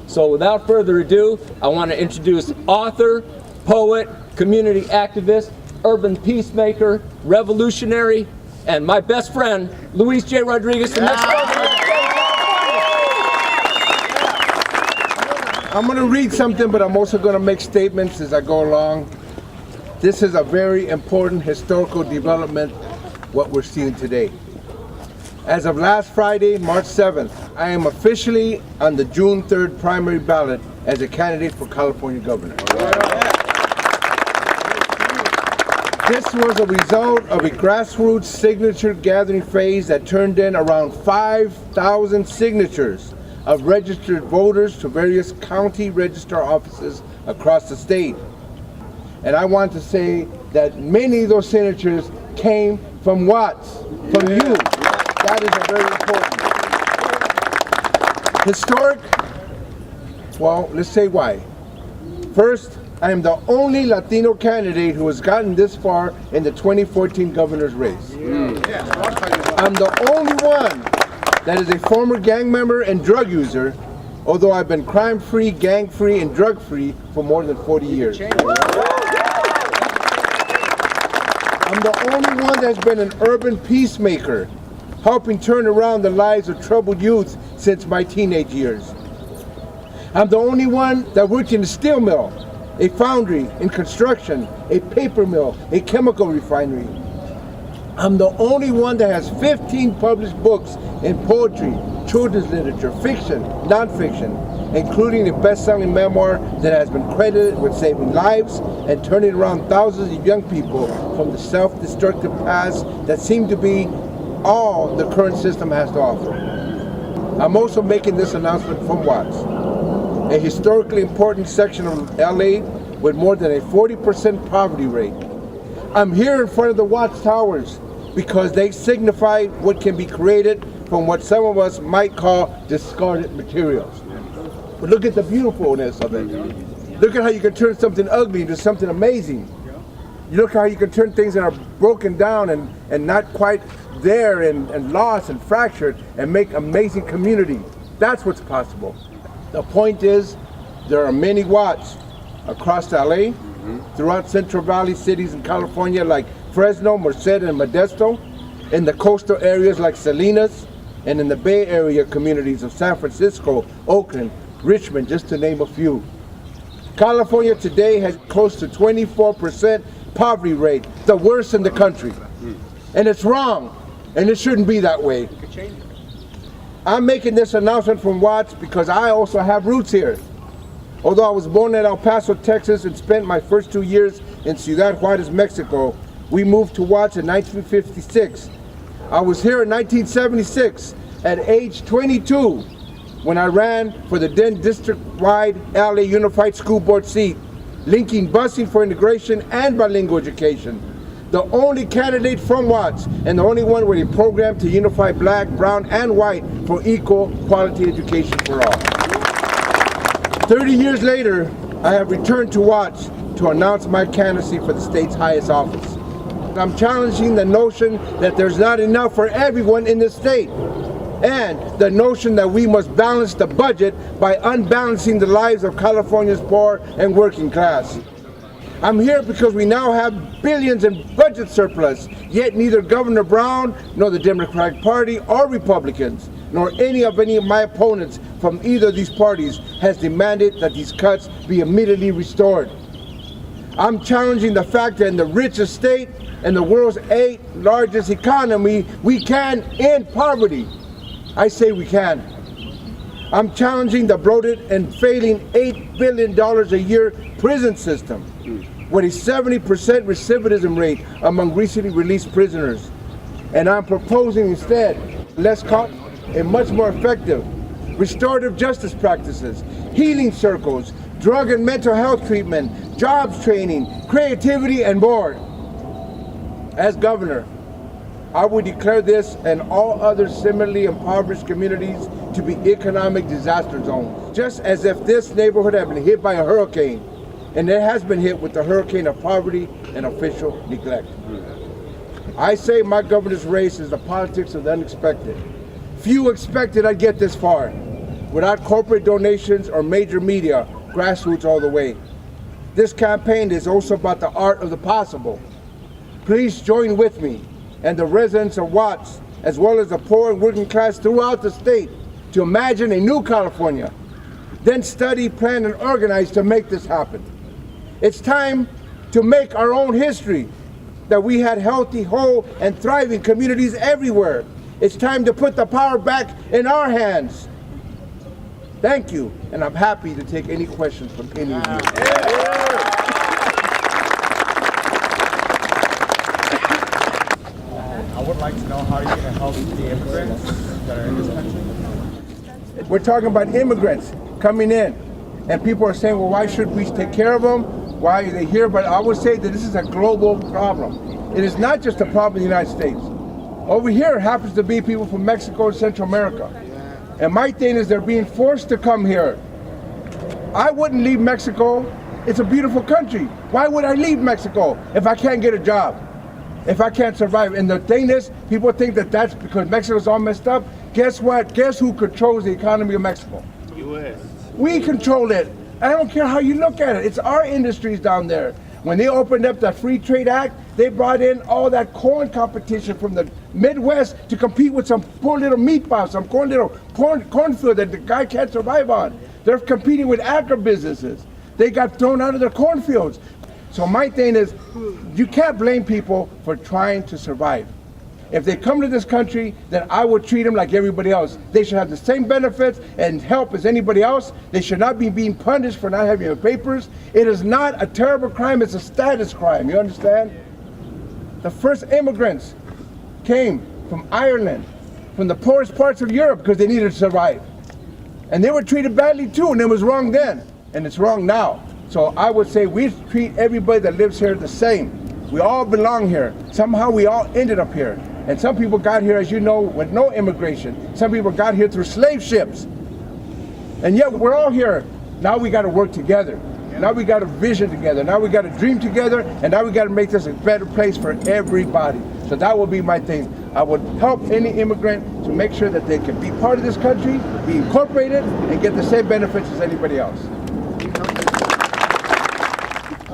So without further ado, I want to introduce author, poet, community activist, urban peacemaker, revolutionary, and my best friend, Luis J. Rodriguez from Mexico. I'm going to read something, but I'm also going to make statements as I go along. This is a very important historical development, what we're seeing today. As of last Friday, March 7th, I am officially on the June 3rd primary ballot as a candidate for California governor. This was a result of a grassroots signature gathering phase that turned in around 5,000 signatures of registered voters to various county registrar offices across the state. And I want to say that many of those signatures came from Watts, from you. That is a very important. Historic, well, let's say why. First, I am the only Latino candidate who has gotten this far in the 2014 governor's race. I'm the only one that is a former gang member and drug user, although I've been crime-free, gang-free, and drug-free for more than 40 years. I'm the only one that's been an urban peacemaker, helping turn around the lives of troubled youth since my teenage years. I'm the only one that worked in a steel mill, a foundry, in construction, a paper mill, a chemical refinery. I'm the only one that has 15 published books in poetry, children's literature, fiction, nonfiction, including a best-selling memoir that has been credited with saving lives and turning around thousands of young people from the self-destructive past that seem to be all the current system has to offer. I'm also making this announcement from Watts, a historically important section of LA with more than a 40% poverty rate. I'm here in front of the Watts Towers because they signify what can be created from what some of us might call discarded materials. But look at the beautifulness of it. Look at how you can turn something ugly into something amazing. You look how you can turn things that are broken down and not quite there and lost and fractured and make amazing community. That's what's possible. The point is, there are many Watts across LA, throughout Central Valley cities in California like Fresno, Merced, and Modesto, in the coastal areas like Salinas, and in the Bay Area communities of San Francisco, Oakland, Richmond, just to name a few. California today has close to 24% poverty rate, the worst in the country. And it's wrong, and it shouldn't be that way. I'm making this announcement from Watts because I also have roots here. Although I was born in El Paso, Texas, and spent my first 2 years in Ciudad Juarez, Mexico, we moved to Watts in 1956. I was here in 1976 at age 22 when I ran for the then district-wide LA Unified School Board seat, linking busing for integration and bilingual education. The only candidate from Watts and the only one with a program to unify black, brown, and white for equal quality education for all. 30 years later, I have returned to Watts to announce my candidacy for the state's highest office. I'm challenging the notion that there's not enough for everyone in the state, and the notion that we must balance the budget by unbalancing the lives of California's poor and working class. I'm here because we now have billions in budget surplus, yet neither Governor Brown, nor the Democratic Party, or Republicans, nor any of my opponents from either of these parties has demanded that these cuts be immediately restored. I'm challenging the fact that in the richest state and the world's 8th largest economy, we can end poverty. I say we can. I'm challenging the bloated and failing $8 billion a year prison system with a 70% recidivism rate among recently released prisoners. And I'm proposing instead less cost and much more effective restorative justice practices, healing circles, drug and mental health treatment, jobs training, creativity, and more. As governor, I would declare this and all other similarly impoverished communities to be economic disaster zones, just as if this neighborhood had been hit by a hurricane. and it has been hit with the hurricane of poverty and official neglect. I say my governor's race is the politics of the unexpected. Few expected I'd get this far. Without corporate donations or major media, grassroots all the way. This campaign is also about the art of the possible. Please join with me and the residents of Watts, as well as the poor and working class throughout the state, to imagine a new California. Then study, plan, and organize to make this happen. It's time to make our own history, that we had healthy, whole, and thriving communities everywhere. It's time to put the power back in our hands. Thank you, and I'm happy to take any questions from any of you. I would like to know how you're going to help the immigrants that are in this country. We're talking about immigrants coming in, and people are saying, well, why should we take care of them? Why are they here? But I would say that this is a global problem. It is not just a problem in the United States. Over here happens to be people from Mexico and Central America. And my thing is they're being forced to come here. I wouldn't leave Mexico. It's a beautiful country. Why would I leave Mexico if I can't get a job? If I can't survive? And the thing is, people think that that's because Mexico's all messed up. Guess what? Guess who controls the economy of Mexico? U.S. We control it. I don't care how you look at it. It's our industries down there. When they opened up the Free Trade Act, they brought in all that corn competition from the Midwest to compete with some poor little meat farm, some cornfield that the guy can't survive on. They're competing with agribusinesses. They got thrown out of their cornfields. So my thing is, you can't blame people for trying to survive. If they come to this country, then I would treat them like everybody else. They should have the same benefits and help as anybody else. They should not be being punished for not having their papers. It is not a terrible crime, it's a status crime, you understand? The first immigrants came from Ireland, from the poorest parts of Europe, because they needed to survive. And they were treated badly too, and it was wrong then, and it's wrong now. So I would say we treat everybody that lives here the same. We all belong here. Somehow we all ended up here. And some people got here, as you know, with no immigration. Some people got here through slave ships. And yet we're all here. Now we got to work together. Now we got to vision together. Now we got to dream together. And now we got to make this a better place for everybody. So that will be my thing. I would help any immigrant to make sure that they can be part of this country, be incorporated, and get the same benefits as anybody else.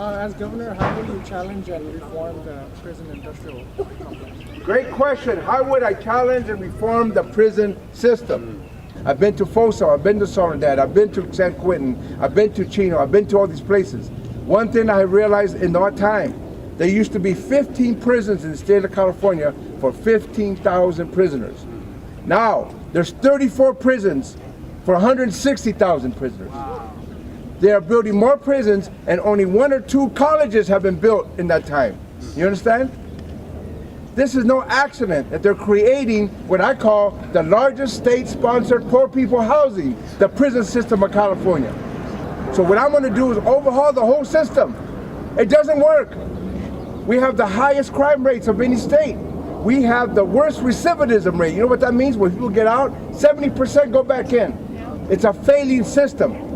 As governor, how will you challenge and reform the prison industrial complex? Great question. How would I challenge and reform the prison system? I've been to Folsom, I've been to Soledad, I've been to San Quentin, I've been to Chino, I've been to all these places. One thing I realized in our time, there used to be 15 prisons in the state of California for 15,000 prisoners. Now, there's 34 prisons for 160,000 prisoners. They are building more prisons, and only 1 or 2 colleges have been built in that time. You understand? This is no accident that they're creating what I call the largest state-sponsored poor people housing, the prison system of California. So what I'm going to do is overhaul the whole system. It doesn't work. We have the highest crime rates of any state. We have the worst recidivism rate. You know what that means? When people get out, 70% go back in. It's a failing system.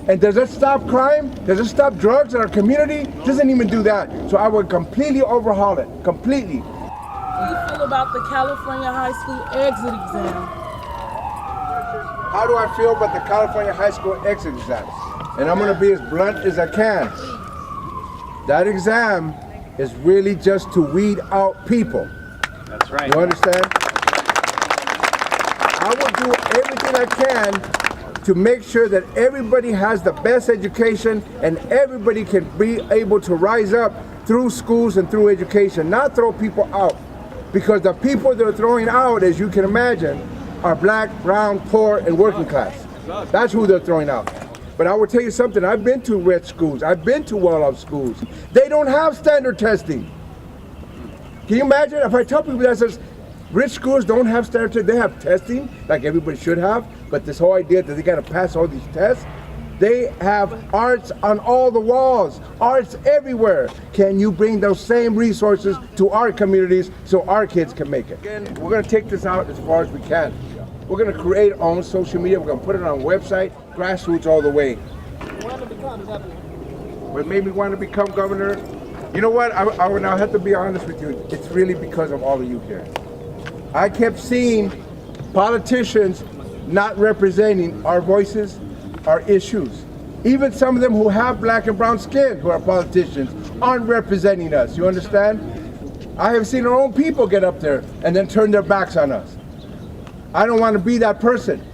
And does it stop crime? Does it stop drugs in our community? It doesn't even do that. So I would completely overhaul it, completely. How do you feel about the California high school exit exam? How do I feel about the California high school exit exam? And I'm going to be as blunt as I can. That exam is really just to weed out people. That's right. You understand? I will do everything I can to make sure that everybody has the best education and everybody can be able to rise up through schools and through education, not throw people out. Because the people they're throwing out, as you can imagine, are black, brown, poor, and working class. That's who they're throwing out. But I will tell you something, I've been to rich schools, I've been to well-off schools. They don't have standard testing. Can you imagine if I tell people that says, rich schools don't have standard testing, they have testing, like everybody should have, but this whole idea that they gotta pass all these tests, they have arts on all the walls, arts everywhere. Can you bring those same resources to our communities so our kids can make it? Again, we're gonna take this out as far as we can. We're gonna create our own social media, we're gonna put it on a website, grassroots all the way. what made me want to become governor, you know what, I will now have to be honest with you, it's really because of all of you here. I kept seeing politicians not representing our voices, our issues. Even some of them who have black and brown skin, who are politicians, aren't representing us, you understand? I have seen our own people get up there and then turn their backs on us. I don't want to be that person.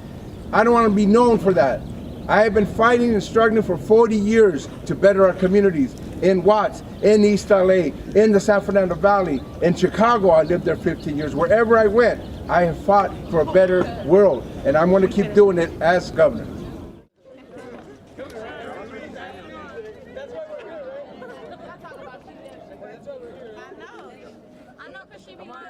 I don't want to be known for that. I have been fighting and struggling for 40 years to better our communities. In Watts, in East LA, in the San Fernando Valley, in Chicago, I lived there 15 years. Wherever I went, I have fought for a better world, and I'm going to keep doing it as governor. I know, because she be mine.